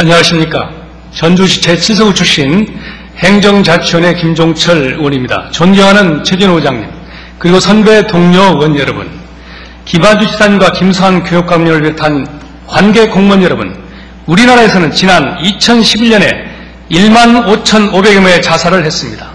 안녕하십니까. 전주시 제7서구 출신 행정자치위원회 김종철 의원입니다. 존경하는 최진호 의장님, 그리고 선배 동료 의원 여러분, 김한주 지사님과 김수환 교육감님을 비롯한 관계 공무원 여러분, 우리나라에서는 지난 2011년에 15,500여 명의 자살을 했습니다.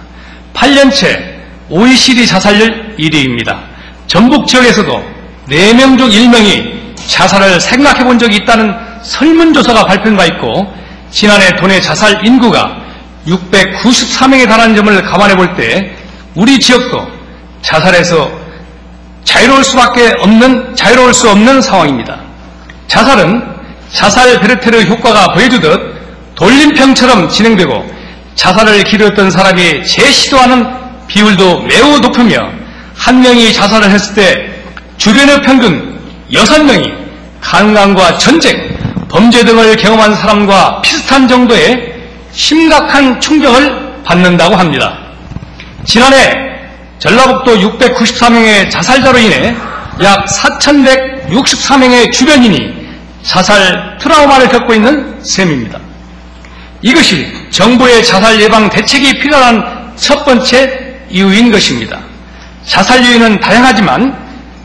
8년째 OECD 자살률 1위입니다. 전북 지역에서도 4명 중 1명이 자살을 생각해 본 적이 있다는 설문조사가 발표된 바 있고, 지난해 도내 자살 인구가 694명에 달하는 점을 감안해 볼 때 우리 지역도 자살에서 자유로울 수 없는 상황입니다. 자살은 자살 베르테르 효과가 보여주듯 돌림병처럼 진행되고, 자살을 기르었던 사람이 재시도하는 비율도 매우 높으며, 한 명이 자살을 했을 때 주변의 평균 6명이 강간과 전쟁, 범죄 등을 경험한 사람과 비슷한 정도의 심각한 충격을 받는다고 합니다. 지난해 전라북도 694명의 자살자로 인해 약 4,164명의 주변인이 자살 트라우마를 겪고 있는 셈입니다. 이것이 정부의 자살 예방 대책이 필요한 첫 번째 이유인 것입니다. 자살 요인은 다양하지만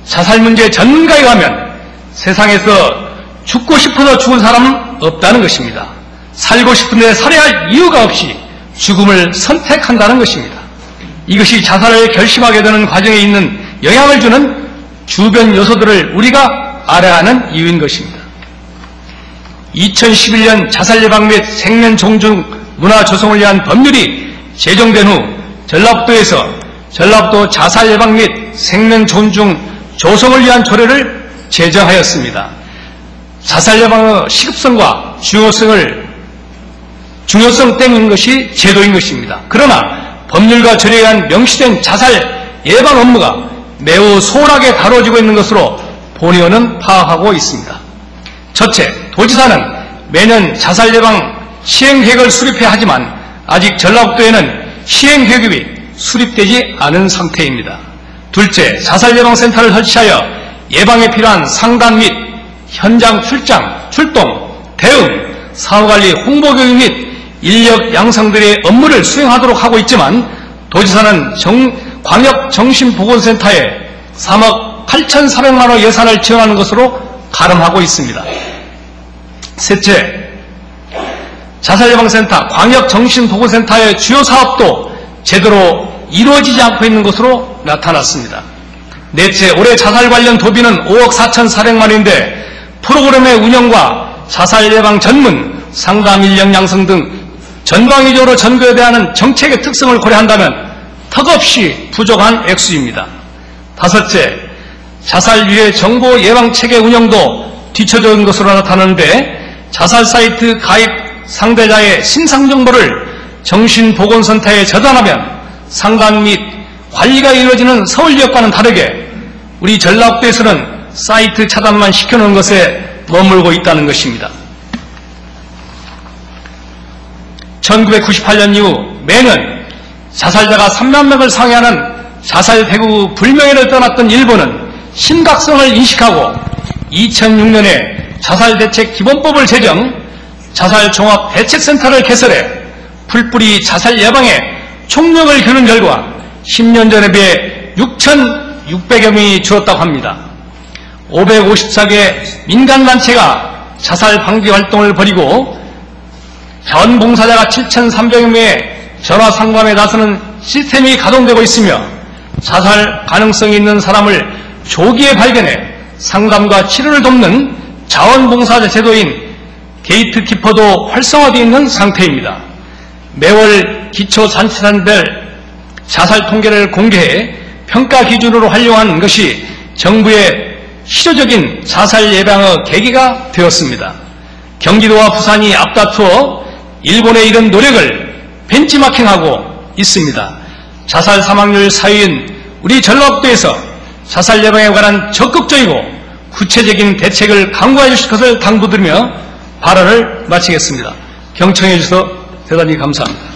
자살 문제 전문가에 의하면 세상에서 죽고 싶어서 죽은 사람은 없다는 것입니다. 살고 싶은데 살해할 이유가 없이 죽음을 선택한다는 것입니다. 이것이 자살을 결심하게 되는 과정에 있는 영향을 주는 주변 요소들을 우리가 알아야 하는 이유인 것입니다. 2011년 자살 예방 및 생명 존중 문화 조성을 위한 법률이 제정된 후 전라북도에서 전라북도 자살 예방 및 생명 존중 조성을 위한 조례를 제정하였습니다. 자살 예방의 시급성과 중요성 때문인 것이 제도인 것입니다. 그러나 법률과 조례에 의한 명시된 자살 예방 업무가 매우 소홀하게 다뤄지고 있는 것으로 본의원은 파악하고 있습니다. 첫째, 도지사는 매년 자살 예방 시행계획을 수립해야 하지만 아직 전라북도에는 시행계획이 수립되지 않은 상태입니다. 둘째, 자살 예방센터를 설치하여 예방에 필요한 상담 및 현장 출동, 대응, 사후관리, 홍보교육 및 인력 양성들의 업무를 수행하도록 하고 있지만, 도지사는 광역정신보건센터에 3억 8,400만 원 예산을 지원하는 것으로 가름하고 있습니다. 셋째, 자살예방센터, 광역정신보건센터의 주요 사업도 제대로 이루어지지 않고 있는 것으로 나타났습니다. 넷째, 올해 자살 관련 도비는 5억 4,400만 원인데 프로그램의 운영과 자살 예방 전문, 상담 인력 양성 등 전방위적으로 전교에 대한 정책의 특성을 고려한다면 턱없이 부족한 액수입니다. 다섯째, 자살 유해 정보 예방 체계 운영도 뒤처져 있는 것으로 나타나는데, 자살 사이트 가입 상대자의 신상 정보를 정신보건센터에 저장하면 상담 및 관리가 이루어지는 서울 지역과는 다르게 우리 전라북도에서는 사이트 차단만 시켜놓은 것에 머물고 있다는 것입니다. 1998년 이후 매년 자살자가 3만 명을 상회하는 자살 대구 불명예를 떠났던 일본은 심각성을 인식하고 2006년에 자살대책기본법을 제정, 자살종합대책센터를 개설해 풀뿌리 자살 예방에 총력을 기울인 결과 10년 전에 비해 6,600여 명이 줄었다고 합니다. 554개 민간단체가 자살 방지 활동을 벌이고 자원봉사자가 7,300여 명의 전화상담에 나서는 시스템이 가동되고 있으며, 자살 가능성이 있는 사람을 조기에 발견해 상담과 치료를 돕는 자원봉사자 제도인 게이트키퍼도 활성화되어 있는 상태입니다. 매월 기초자치단체별 자살 통계를 공개해 평가 기준으로 활용한 것이 정부의 실효적인 자살 예방의 계기가 되었습니다. 경기도와 부산이 앞다투어 일본의 이런 노력을 벤치마킹하고 있습니다. 자살 사망률 4위인 우리 전라북도에서 자살 예방에 관한 적극적이고 구체적인 대책을 강구해 주실 것을 당부드리며 발언을 마치겠습니다. 경청해 주셔서 대단히 감사합니다.